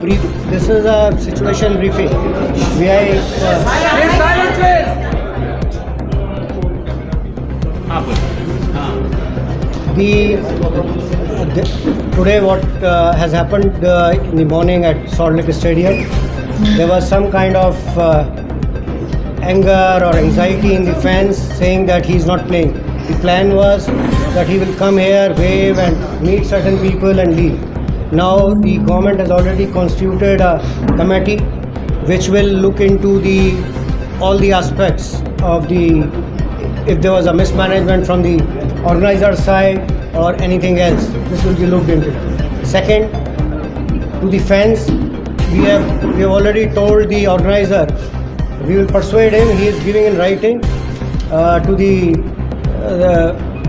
This is a situation briefing. Today what has happened in the morning at Salt Lake Stadium, there was some kind of anger or anxiety in the fans saying that he is not playing. The plan was that he will come here, wave and meet certain people and leave. Now the government has already constituted a committee which will look into all the aspects of if there was a mismanagement from the organizer side or anything else. This will be looked into. Second, to the fans, we have already told the organizer, we will persuade him. He is giving in writing to the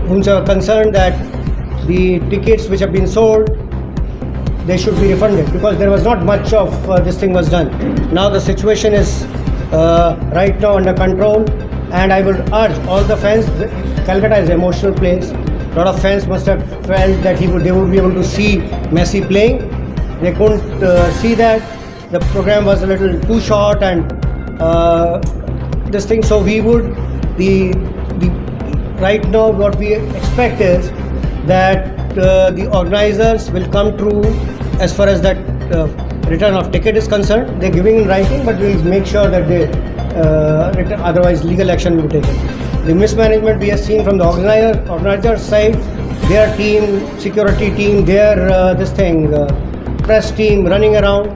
whomsoever concerned that the tickets which have been sold, they should be refunded, because there was not much of this thing was done. Now the situation is right now under control, and I would urge all the fans. Calcutta is an emotional place. A lot of fans must have felt that they would be able to see Messi playing. They couldn't see that. The program was a little too short and this thing. So we would right now what we expect is that the organizers will come through as far as that return of ticket is concerned. They're giving in writing, but we'll make sure that they return, otherwise legal action will be taken. The mismanagement we have seen from the organizer side, their team, security team, their press team running around.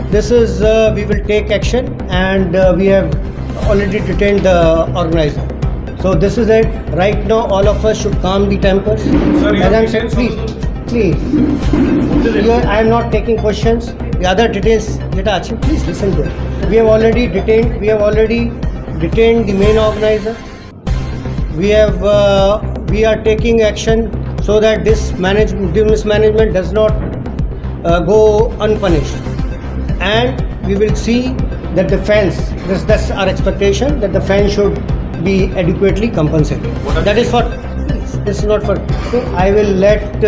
This is we will take action, and we have already detained the organizer. So this is it. Right now, all of us should calm the tempers. Sir, as I'm saying, please. I am not taking questions. The other details, please listen to it. We have already detained the main organizer. We are taking action so that this mismanagement does not go unpunished. And we will see that the fans, that's our expectation, that the fans should be adequately compensated. That is for, this is not for, I will let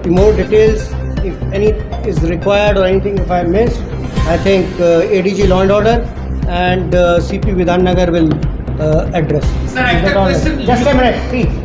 more details if any is required or anything if I missed. I think ADG Law and Order and CP Vidhan Nagar will address. Sir, I have a question. Just a minute, please.